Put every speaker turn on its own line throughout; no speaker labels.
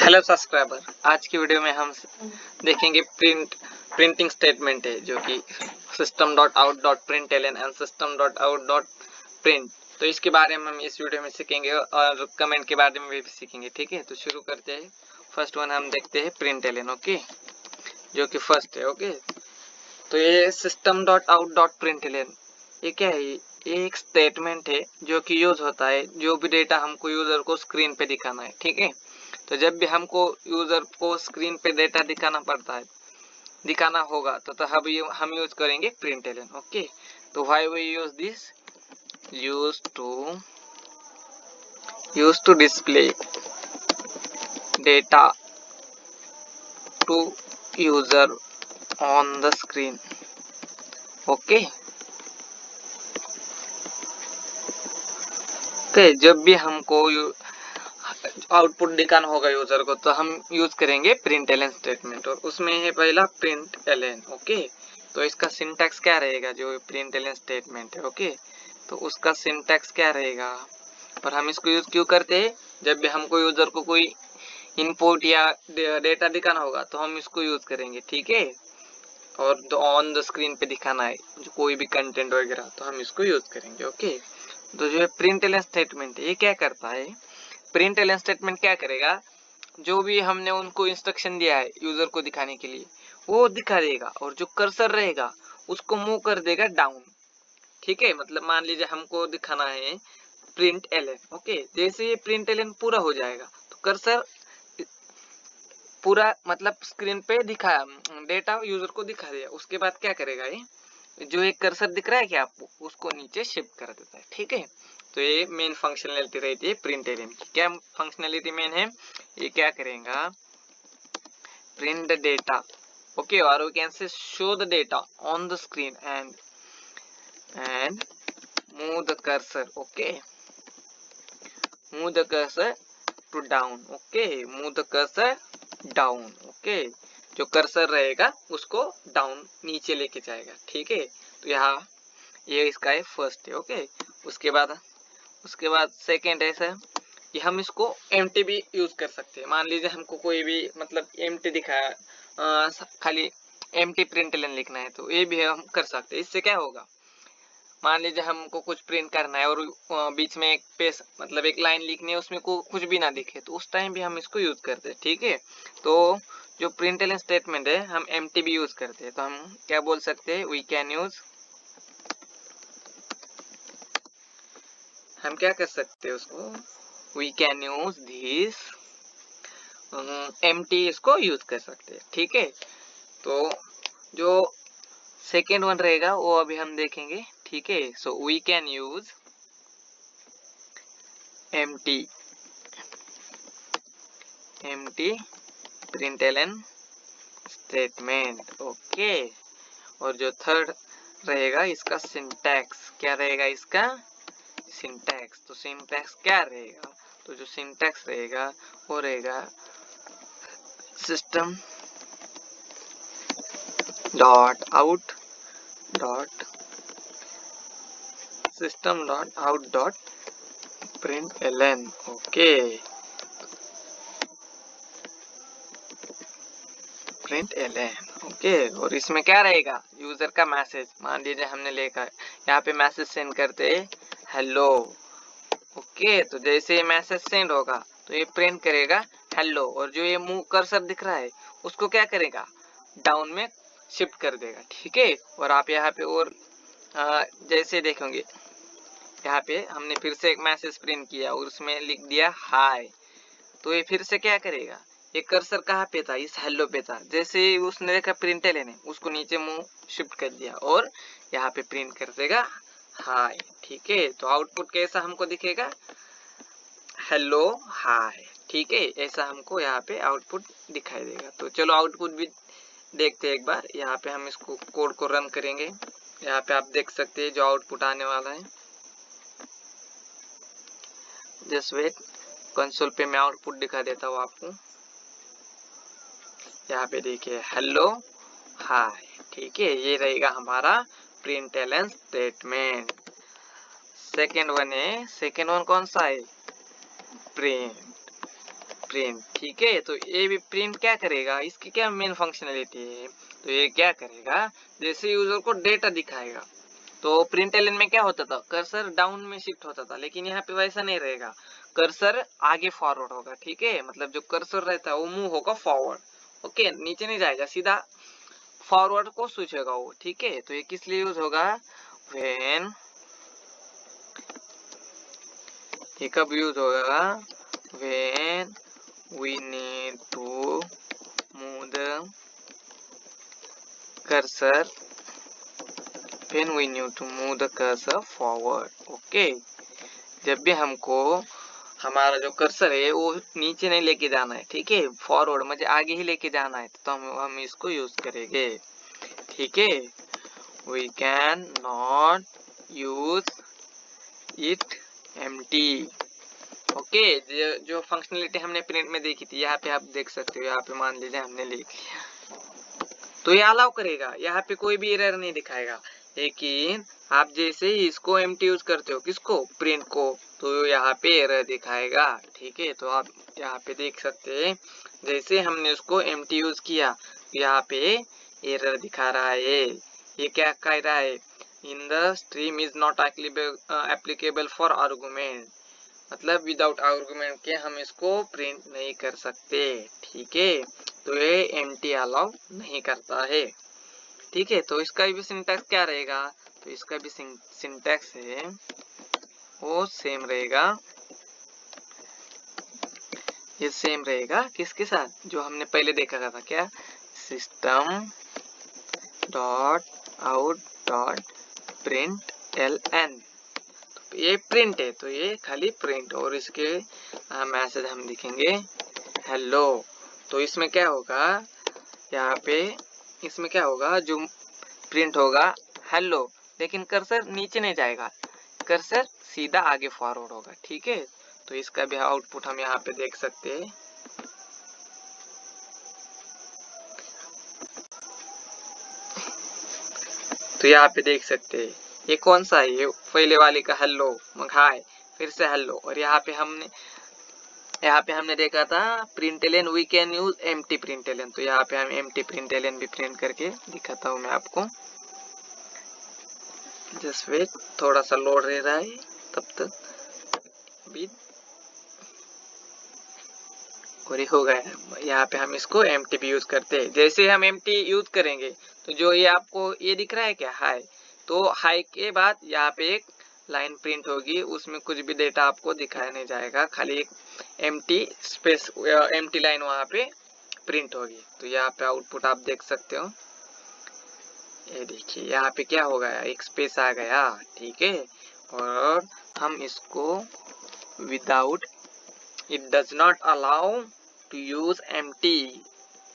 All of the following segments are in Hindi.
हेलो सब्सक्राइबर, आज की वीडियो में हम देखेंगे प्रिंटिंग स्टेटमेंट है जो कि system.out.println एंड system.out.print। तो इसके बारे में हम इस वीडियो में सीखेंगे और कमेंट के बारे में भी सीखेंगे। ठीक है, तो शुरू करते हैं। फर्स्ट वन हम देखते हैं println, ओके, जो कि फर्स्ट है। ओके, तो ये system.out.println ये क्या है? ये एक स्टेटमेंट है जो कि यूज होता है जो भी डेटा हमको यूजर को स्क्रीन पे दिखाना है। ठीक है, तो जब भी हमको यूजर को स्क्रीन पे डेटा दिखाना होगा तो हम यूज करेंगे println। ओके, तो why we use this? Use to display data to user on the screen. Okay, जब भी हमको आउटपुट दिखाना होगा यूजर को तो हम यूज करेंगे println स्टेटमेंट, और उसमें है पहला println। ओके, तो इसका सिंटैक्स क्या रहेगा? जो println स्टेटमेंट है, ओके, तो उसका सिंटैक्स क्या रहेगा और हम इसको यूज क्यों करते हैं? जब भी हमको यूजर को कोई इनपुट या डेटा दिखाना होगा तो हम इसको यूज करेंगे। ठीक है, और ऑन द स्क्रीन पे दिखाना है जो कोई भी कंटेंट वगैरह तो हम इसको यूज करेंगे। ओके, तो जो है println स्टेटमेंट ये क्या करता है? println स्टेटमेंट क्या करेगा? जो भी हमने उनको इंस्ट्रक्शन दिया है यूजर को दिखाने के लिए वो दिखा देगा, और जो कर्सर रहेगा उसको मूव कर देगा डाउन। ठीक है, मतलब मान लीजिए हमको दिखाना है println। ओके, जैसे ये println पूरा हो जाएगा तो कर्सर पूरा मतलब स्क्रीन पे दिखाया, डेटा यूजर को दिखा दिया। उसके बाद क्या करेगा? ये जो एक कर्सर दिख रहा है क्या आपको, उसको नीचे शिफ्ट कर देता है। ठीक है, तो ये मेन फंक्शनलिटी रहती है println की। क्या फंक्शनलिटी मेन है? ये क्या करेगा? प्रिंट द डेटा, ओके, और we can say show the data on the screen and move the cursor. Okay, move the cursor to down. Okay, move the cursor down. Okay, जो कर्सर रहेगा उसको डाउन नीचे लेके जाएगा। ठीक है, तो यहाँ ये इसका है फर्स्ट है। ओके, उसके बाद सेकेंड है सर कि हम इसको एम्प्टी भी यूज कर सकते हैं। मान लीजिए हमको कोई भी मतलब एम्प्टी दिखाया, खाली एम्प्टी println लिखना है तो ये भी हम कर सकते हैं। इससे क्या होगा? मान लीजिए हमको कुछ प्रिंट करना है और बीच में एक पेज मतलब एक लाइन लिखनी है, उसमें कुछ भी ना दिखे तो उस टाइम भी हम इसको यूज करते हैं। ठीक है, तो जो println स्टेटमेंट है हम एम्प्टी भी यूज करते हैं, तो हम क्या बोल सकते हैं? हम क्या कर सकते हैं उसको? We can use this empty, इसको यूज कर सकते हैं। ठीक है, तो जो सेकेंड वन रहेगा वो अभी हम देखेंगे। ठीक है, so we can use empty println statement. Okay, और जो थर्ड रहेगा इसका सिंटैक्स क्या रहेगा? इसका सिंटैक्स, तो सिंटैक्स क्या रहेगा? तो जो सिंटैक्स रहेगा वो रहेगा system dot out dot println। Okay, println। Okay, और इसमें क्या रहेगा? यूजर का मैसेज। मान लीजिए हमने लिखा है यहाँ पे मैसेज सेंड करते हेलो। ओके, तो जैसे ये मैसेज सेंड होगा तो ये प्रिंट करेगा हेलो, और जो ये मूव कर्सर दिख रहा है उसको क्या करेगा? डाउन में शिफ्ट कर देगा। ठीक है, और आप यहाँ पे और जैसे देखेंगे यहाँ पे हमने फिर से एक मैसेज प्रिंट किया और उसमें लिख दिया हाय, तो ये फिर से क्या करेगा? ये कर्सर कहाँ पे था? इस हेलो पे था। जैसे उसने देखा println है उसको नीचे मूव शिफ्ट कर दिया और यहाँ पे प्रिंट कर देगा हाय। ठीक है, तो आउटपुट कैसा हमको दिखेगा? Hello hi. ठीक है, ऐसा हमको यहाँ पे आउटपुट दिखाई देगा। तो चलो आउटपुट भी देखते हैं एक बार। यहाँ पे हम इसको कोड को रन करेंगे। यहाँ पे आप देख सकते हैं जो आउटपुट आने वाला है। जस्ट वेट, कंसोल पे मैं आउटपुट दिखा देता हूँ आपको। यहाँ पे देखिए हेलो हाय। ठीक है, ये रहेगा हमारा println स्टेटमेंट। सेकेंड वन कौन सा है? प्रिंट। प्रिंट। ठीक है, तो ये भी प्रिंट क्या करेगा, इसकी क्या मेन फंक्शनलिटी है, तो ये क्या करेगा, जैसे यूजर को डेटा दिखाएगा तो प्रिंट एलन में क्या होता था, कर्सर डाउन में शिफ्ट होता था, लेकिन यहाँ पे वैसा नहीं रहेगा, कर्सर आगे फॉरवर्ड होगा। ठीक है, मतलब जो कर्सर रहता है वो मूव होगा फॉरवर्ड। ओके, नीचे नहीं जाएगा, सीधा फॉरवर्ड को स्विच होगा वो। ठीक है, तो ये किस लिए यूज होगा, व्हेन, ये कब यूज होगा, when we need to move the cursor, when we need to move the cursor forward। ओके, जब भी हमको हमारा जो कर्सर है वो नीचे नहीं लेके जाना है, ठीक है, फॉरवर्ड मुझे आगे ही लेके जाना है, तो हम इसको यूज करेंगे। ठीक है, we can not use it empty. Okay, जो फंक्शनलिटी हमने प्रिंट में देखी थी, यहाँ पे आप देख सकते हो, यहाँ पे मान लीजिए हमने लिख लिया, तो ये अलाउ करेगा, यहाँ पे कोई भी एरर नहीं दिखाएगा। लेकिन आप जैसे ही इसको एम्प्टी यूज करते हो, किसको, प्रिंट को, तो यहाँ पे एरर दिखाएगा। ठीक है, तो आप यहाँ पे देख सकते हैं, जैसे हमने उसको एम्प्टी यूज किया, यहाँ पे एरर दिखा रहा है। ये क्या कह रहा है, in the stream is not applicable for argument, मतलब विदाउट आर्गुमेंट के हम इसको प्रिंट नहीं कर सकते। ठीक है, तो ये एम्प्टी अलाउ नहीं करता है। ठीक है, तो इसका भी सिंटैक्स क्या रहेगा, तो इसका भी सिंटैक्स है वो सेम रहेगा, ये सेम रहेगा किसके साथ, जो हमने पहले देखा था, क्या, system dot out dot print L N. ये प्रिंट है, तो ये खाली प्रिंट, और इसके मैसेज हम लिखेंगे हेलो। तो इसमें क्या होगा, यहाँ पे इसमें क्या होगा, जो प्रिंट होगा हेलो, लेकिन कर्सर नीचे नहीं जाएगा, कर्सर सीधा आगे फॉरवर्ड होगा। ठीक है, तो इसका भी आउटपुट हम यहाँ पे देख सकते हैं। तो यहाँ पे देख सकते हैं, ये कौन सा है, ये पहले वाले का हेलो, हाय, फिर से हेलो, और यहाँ पे हमने देखा था println we can use empty println, तो यहाँ पे हम एम्प्टी प्रिंटलन भी प्रिंट करके दिखाता हूँ मैं आपको। जस्ट वेट, थोड़ा सा लोड रह रहा है तब तक भी, और हो गया। यहाँ पे हम इसको एम्प्टी भी यूज करते हैं। जैसे हम एम्प्टी यूज करेंगे तो जो ये आपको ये दिख रहा है क्या, हाई, तो हाई के बाद यहाँ पे एक लाइन प्रिंट होगी, उसमें कुछ भी डेटा आपको दिखाया नहीं जाएगा, खाली एक एम्प्टी स्पेस, एम्प्टी लाइन वहाँ पे प्रिंट होगी। तो यहाँ पे आउटपुट आप देख सकते हो, ये देखिए यहाँ पे क्या हो गया, एक स्पेस आ गया। ठीक है, और हम इसको without, it does not allow to use empty.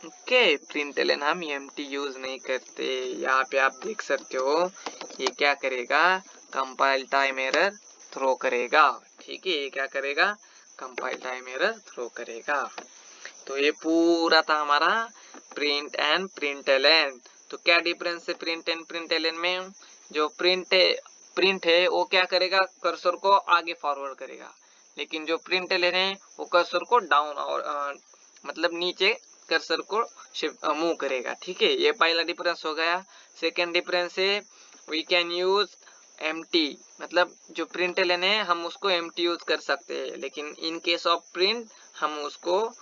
Okay, println हम एम्प्टी यूज नहीं करते। यहाँ पे आप देख सकते हो, ये क्या करेगा, कंपाइल टाइम एरर थ्रो करेगा। ठीक है, ये क्या करेगा, कंपाइल टाइम एरर थ्रो करेगा। तो ये पूरा था हमारा प्रिंट एंड प्रिंटलन। तो क्या डिफरेंस है प्रिंट एंड प्रिंटलन में, जो प्रिंट है वो क्या करेगा, कर्सर को आगे फॉरवर्ड करेगा, लेकिन जो प्रिंटलन है वो कर्सर को डाउन और मतलब नीचे कर्सर को मूव करेगा। ठीक है, ये पहला डिफरेंस हो गया। सेकेंड डिफरेंस है वी कैन यूज एम्प्टी, मतलब जो प्रिंटलन है हम उसको एम्प्टी यूज कर सकते हैं, लेकिन इन केस ऑफ प्रिंट हम उसको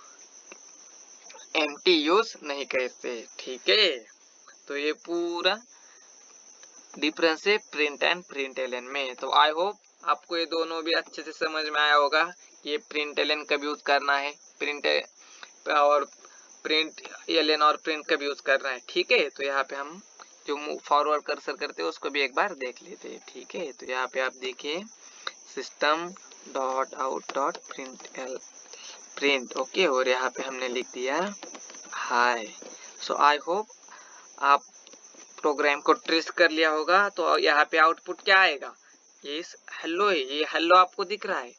एम्प्टी यूज नहीं करते। ठीक है, तो ये पूरा डिफरेंस है प्रिंट एंड प्रिंटलन में। तो आई होप आपको ये दोनों भी अच्छे से समझ में आया होगा, ये प्रिंटलन कब यूज करना है, प्रिंट और प्रिंट एलन और प्रिंट कब यूज करना है। ठीक है, तो यहाँ पे हम जो फॉरवर्ड कर्सर करते हैं उसको भी एक बार देख लेते हैं। ठीक है, तो यहाँ पे आप देखिए system dot out dot print, okay, और यहाँ पे हमने लिख दिया हाय। सो आई होप आप प्रोग्राम को ट्रेस कर लिया होगा। तो यहाँ पे आउटपुट क्या आएगा, ये हेलो है, ये हेलो आपको दिख रहा है,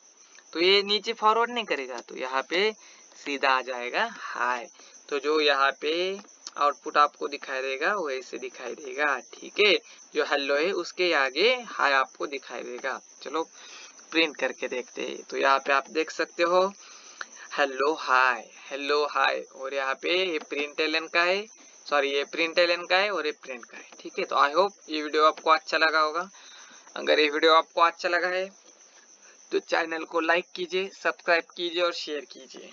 तो ये नीचे फॉरवर्ड नहीं करेगा, तो यहाँ पे सीधा आ जाएगा हाय। तो जो यहाँ पे आउटपुट आपको दिखाई देगा वो ऐसे दिखाई देगा। ठीक है, जो हेलो है उसके आगे हाय आपको दिखाई देगा। चलो प्रिंट करके देखते हैं। तो यहाँ पे आप देख सकते हो हेलो हाय और यहाँ पे ये प्रिंटलन का है, सॉरी ये प्रिंटलन का है और ये प्रिंट का है। ठीक है, तो आई होप ये वीडियो आपको अच्छा लगा होगा। अगर ये वीडियो आपको अच्छा लगा है तो चैनल को लाइक कीजिए, सब्सक्राइब कीजिए और शेयर कीजिए।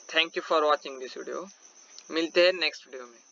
Thank you for watching this video. मिलते हैं नेक्स्ट वीडियो में।